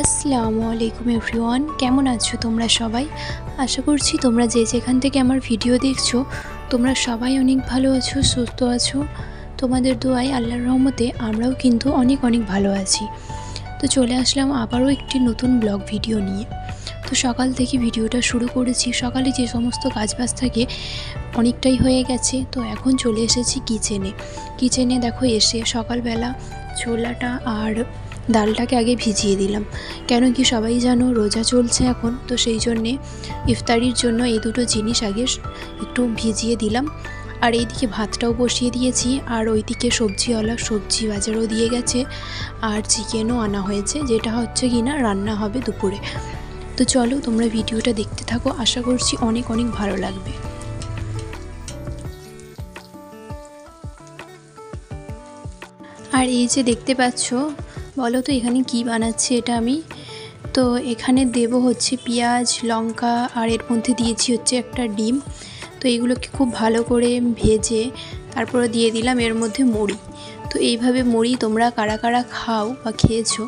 আসসালামু আলাইকুম এভরিওয়ান, কেমন আছো তোমরা সবাই? আশা করছি তোমরা যে যেখান থেকে আমার ভিডিও দেখছো তোমরা সবাই অনেক ভালো আছো, সুস্থ আছো। তোমাদের দোয়ায় আল্লাহর রহমতে আমরাও কিন্তু অনেক অনেক ভালো আছি। তো চলে আসলাম আবারও একটি নতুন ব্লগ ভিডিও নিয়ে। তো সকাল থেকে ভিডিওটা শুরু করেছি। সকালে যে সমস্ত কাজবাজ থাকে অনেকটাই হয়ে গেছে। তো এখন চলে এসেছি কিচেনে দেখো এসে সকালবেলা ছোলাটা আর ডালটাকে আগে ভিজিয়ে দিলাম, কেন কি সবাই জানো রোজা চলছে এখন, তো সেই জন্যে ইফতারির জন্য এই দুটো জিনিস আগে একটু ভিজিয়ে দিলাম। আর এইদিকে ভাতটাও বসিয়ে দিয়েছি, আর ওইদিকে সবজিওয়ালা সবজি বাজারও দিয়ে গেছে, আর চিকেনও আনা হয়েছে, যেটা হচ্ছে কিনা রান্না হবে দুপুরে। তো চলো তোমরা ভিডিওটা দেখতে থাকো, আশা করছি অনেক অনেক ভালো লাগবে। আর এই যে দেখতে পাচ্ছ, বলো তো এখানে কি বানাচ্ছি এটা আমি? তো এখানে দেব হচ্ছে পেঁয়াজ, লঙ্কা, আর এর মধ্যে দিয়েছি হচ্ছে একটা ডিম। তো এইগুলোকে খুব ভালো করে ভেজে তারপরে দিয়ে দিলাম এর মধ্যে মুড়ি। তো এইভাবে মুড়ি তোমরা কারা কারা খাও বা খেয়েছো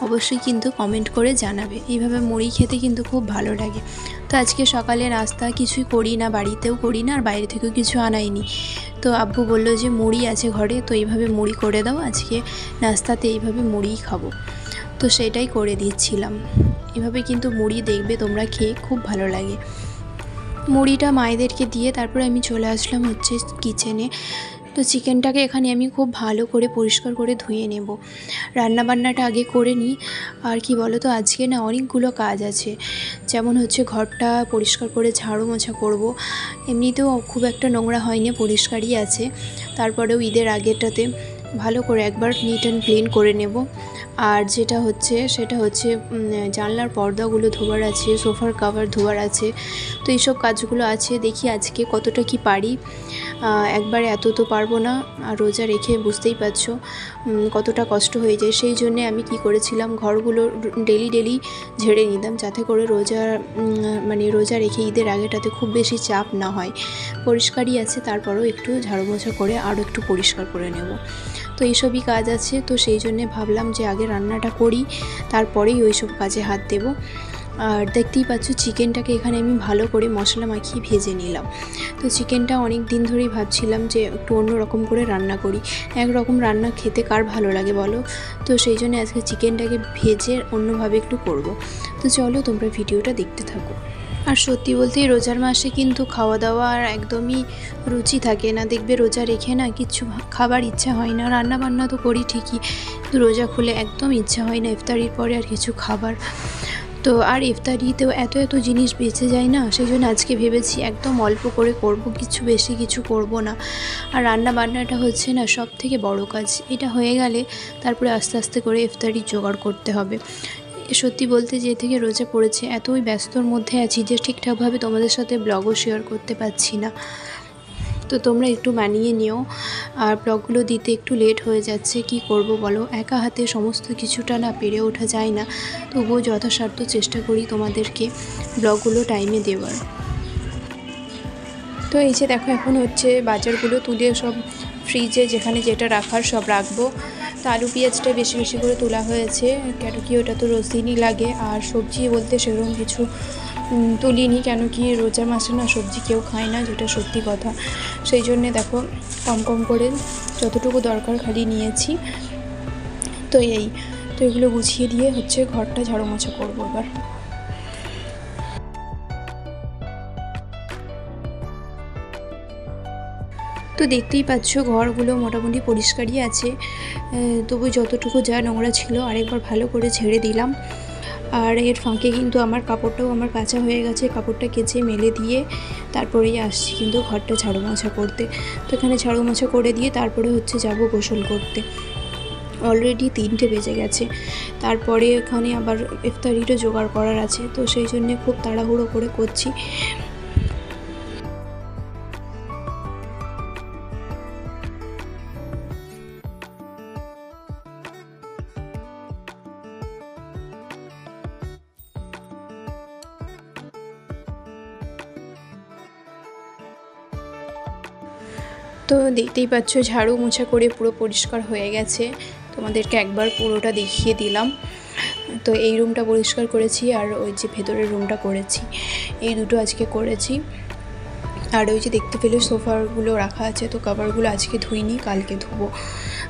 অবশ্যই কিন্তু কমেন্ট করে জানাবে। এইভাবে মুড়ি খেতে কিন্তু খুব ভালো লাগে। তো আজকে সকালে নাস্তা কিছুই করি না, বাড়িতেও করি না, আর বাইরে থেকেও কিছু আনাইনি। তো আব্বু বললো যে মুড়ি আছে ঘরে, তো এইভাবে মুড়ি করে দাও, আজকে নাস্তাতে এইভাবে মুড়িই খাবো। তো সেটাই করে দিচ্ছিলাম। এভাবে কিন্তু মুড়ি দেখবে তোমরা খেয়ে খুব ভালো লাগে। মুড়িটা মায়েদেরকে দিয়ে তারপরে আমি চলে আসলাম হচ্ছে কিচেনে। তো চিকেনটাকে এখানে আমি খুব ভালো করে পরিষ্কার করে ধুয়ে নেব। রান্নাবান্নাটা আগে করে নিই। আর কি বলো তো, আজকে না অনেকগুলো কাজ আছে, যেমন হচ্ছে ঘরটা পরিষ্কার করে ঝাড়ু মোছা করব। এমনিতেও খুব একটা নোংরা হয়নি, পরিষ্কারই আছে। তারপরেও ঈদের আগেটাতে ভালো করে একবার নিট অ্যান্ড ক্লিন করে নেব। আর যেটা হচ্ছে সেটা হচ্ছে জানলার পর্দাগুলো ধোয়ার আছে, সোফার কভার ধোয়ার আছে। তো এইসব কাজগুলো আছে, দেখি আজকে কতটা কি পারি। একবারে এত তো পারবো না, আর রোজা রেখে বুঝতেই পারছো কতটা কষ্ট হয়ে যায়। সেই জন্যে আমি কি করেছিলাম, ঘরগুলো ডেলি ঝেড়ে নিতাম, যাতে করে রোজা রেখে ঈদের আগেটাতে খুব বেশি চাপ না হয়। পরিষ্কারই আছে, তারপরেও একটু ঝাড়ু মোছা করে আরও একটু পরিষ্কার করে নেব। তো এইসবই কাজ আছে। তো সেই জন্যে ভাবলাম যে আগে রান্নাটা করি, তারপরেই ওইসব কাজে হাত দেব। আর দেখতেই পাচ্ছ চিকেনটাকে এখানে আমি ভালো করে মশলা মাখিয়ে ভেজে নিলাম। তো চিকেনটা অনেক দিন ধরেই ভাবছিলাম যে একটু অন্য রকম করে রান্না করি। একরকম রান্না খেতে কার ভালো লাগে বলো? তো সেই জন্য আজকে চিকেনটাকে ভেজে অন্যভাবে একটু করব। তো চলো তোমরা ভিডিওটা দেখতে থাকো। আর সত্যি বলতেই রোজার মাসে কিন্তু খাওয়া দাওয়া আর একদমই রুচি থাকে না। দেখবে রোজা রেখে না কিচ্ছু খাবার ইচ্ছা হয় না। রান্না বান্না তো করি ঠিকই, কিন্তু রোজা খুলে একদম ইচ্ছা হয় না ইফতারির পরে আর কিছু খাবার। তো আর ইফতারিতেও এত জিনিস বেঁচে যায় না, সেই জন্য আজকে ভেবেছি একদম অল্প করে করব, বেশি কিছু করব না। আর রান্না বান্নাটা হচ্ছে না সব থেকে বড় কাজ। এটা হয়ে গেলে তারপরে আস্তে আস্তে করে ইফতারি জোগাড় করতে হবে। সত্যি বলতে যে থেকে রোজা পড়েছে এতই ব্যস্তর মধ্যে আছি যে ঠিকঠাকভাবে তোমাদের সাথে ব্লগও শেয়ার করতে পারছি না। তো তোমরা একটু মানিয়ে নিও। আর ব্লগগুলো দিতে একটু লেট হয়ে যাচ্ছে, কি করব বলো, একা হাতে সমস্ত কিছুটা না পেরে ওঠা যায় না। তবুও যথাসাধ্য চেষ্টা করি তোমাদেরকে ব্লগগুলো টাইমে দেওয়ার। তো এই যে দেখো এখন হচ্ছে বাজারগুলো তুলে সব ফ্রিজে যেখানে যেটা রাখার সব রাখবো। তো আলু পেঁয়াজটা বেশি বেশি করে তোলা হয়েছে, কেন কি ওটা তো রোজ দিনই লাগে। আর সবজি বলতে সেরকম কিছু তুলিনি, কেন কি রোজার মাসে না সবজি কেউ খায় না, যেটা সত্যি কথা। সেই জন্যে দেখো কম করে যতটুকু দরকার খালি নিয়েছি। তো এগুলো গুছিয়ে দিয়ে হচ্ছে ঘরটা ঝাড়ু মোছা করবো এবার। তো দেখতেই পাচ্ছ ঘরগুলো মোটামুটি পরিষ্কারই আছে, তবু যতটুকু যা নোংরা ছিল আরেকবার ভালো করে ঝেড়ে দিলাম। আর এর ফাঁকে কিন্তু আমার কাপড়টাও আমার কাঁচা হয়ে গেছে, কাপড়টা কেচে মেলে দিয়ে তারপরেই আসছি কিন্তু ঘরটা ঝাড়ু মোছা করতে। তো এখানে ঝাড়ু মোছা করে দিয়ে তারপরে হচ্ছে যাব গোসল করতে। অলরেডি 3টে বেজে গেছে, তারপরে এখানে আবার ইফতারিরও জোগাড় করার আছে, তো সেই জন্যে খুব তাড়াহুড়ো করে করছি। তো দেখতেই পাচ্ছ ঝাড়ু মোছা করে পুরো পরিষ্কার হয়ে গেছে, তোমাদেরকে একবার পুরোটা দেখিয়ে দিলাম। তো এই রুমটা পরিষ্কার করেছি আর ওই যে ভেতরের রুমটা করেছি, এই দুটো আজকে করেছি। আর ওই যে দেখতে পেলে সোফাগুলো রাখা আছে, তো কভারগুলো আজকে ধুইনি, কালকে ধুবো।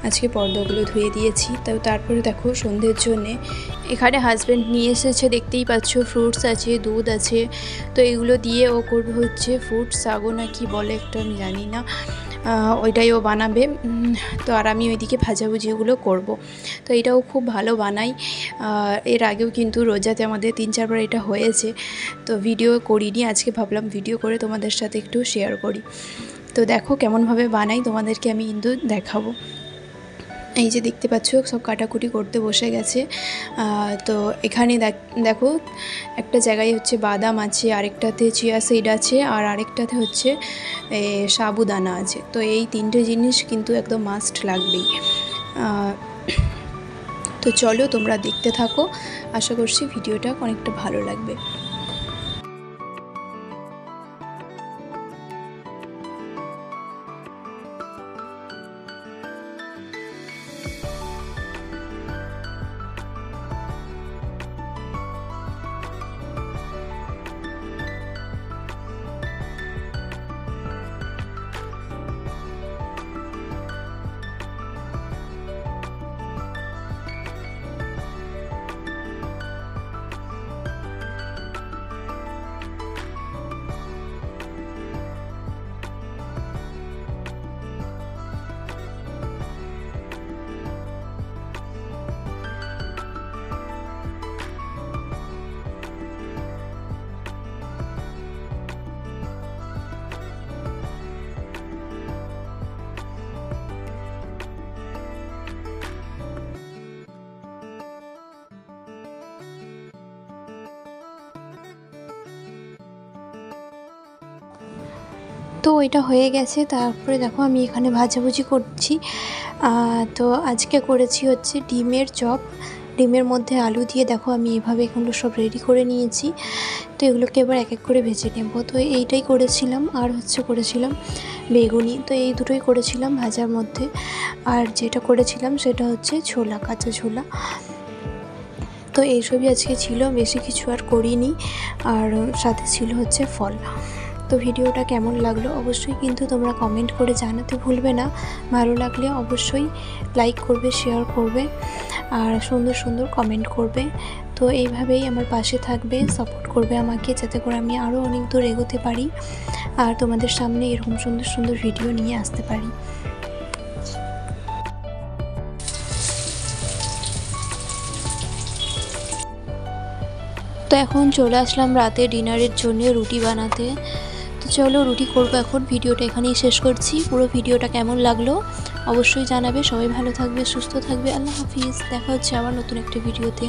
আজকে পর্দাগুলো ধুয়ে দিয়েছি। তো তারপরে দেখো সন্ধ্যের জন্যে এখানে হাজব্যান্ড নিয়ে এসেছে, দেখতেই পাচ্ছ ফ্রুটস আছে, দুধ আছে। তো এগুলো দিয়ে ও করবে হচ্ছে ফ্রুট সাগো না কি বলে একটা, আমি জানি না, ওইটাই ও বানাবে। তো আর আমি ওইদিকে ভাজাভুজিগুলো করব। তো এটাও খুব ভালো বানাই। এর আগেও কিন্তু রোজাতে আমাদের 3-4 বার এটা হয়েছে। তো ভিডিও করিনি, আজকে ভাবলাম ভিডিও করে তোমাদের সাথে একটু শেয়ার করি। তো দেখো কেমনভাবে বানাই তোমাদেরকে আমি কিন্তু দেখাবো। এই যে দেখতে পাচ্ছ সব কাটাকুটি করতে বসে গেছে। তো এখানে দেখো একটা জায়গায় হচ্ছে বাদাম আছে, আরেকটাতে চিয়া সিড আছে, আর আরেকটাতে হচ্ছে সাবুদানা আছে। তো এই 3টে জিনিস কিন্তু একদম মাস্ট লাগবেই। তো চলো তোমরা দেখতে থাকো, আশা করছি ভিডিওটা অনেকটা ভালো লাগবে। তো এটা হয়ে গেছে। তারপরে দেখো আমি এখানে ভাজাভুজি করছি। তো আজকে করেছি হচ্ছে ডিমের চপ। ডিমের মধ্যে আলু দিয়ে দেখো আমি এভাবে এগুলো সব রেডি করে নিয়েছি। তো এগুলোকে এবার এক এক করে ভেজে নেব। তো এইটাই করেছিলাম, আর হচ্ছে করেছিলাম বেগুনি। তো এই দুটোই করেছিলাম ভাজার মধ্যে। আর যেটা করেছিলাম সেটা হচ্ছে ছোলা, কাঁচা ছোলা। তো এইসবই আজকে ছিল, বেশি কিছু আর করিনি। আর সাথে ছিল হচ্ছে ফল। তো ভিডিওটা কেমন লাগলো অবশ্যই কিন্তু তোমরা কমেন্ট করে জানাতে ভুলবে না। ভালো লাগলে অবশ্যই লাইক করবে, শেয়ার করবে, আর সুন্দর সুন্দর কমেন্ট করবে। তো এইভাবেই আমার পাশে থাকবে, সাপোর্ট করবে আমাকে, যাতে করে আমি আরও অনেক দূর এগোতে পারি আর তোমাদের সামনে এরকম সুন্দর সুন্দর ভিডিও নিয়ে আসতে পারি। তো এখন চলে আসলাম রাতে ডিনারের জন্য রুটি বানাতে। তো চলো রুটি করবো এখন। ভিডিওটা এখানেই শেষ করছি। পুরো ভিডিওটা কেমন লাগলো অবশ্যই জানাবে। সবাই ভালো থাকবে, সুস্থ থাকবে। আল্লাহ হাফিজ। দেখা হচ্ছে আবার নতুন একটা ভিডিওতে।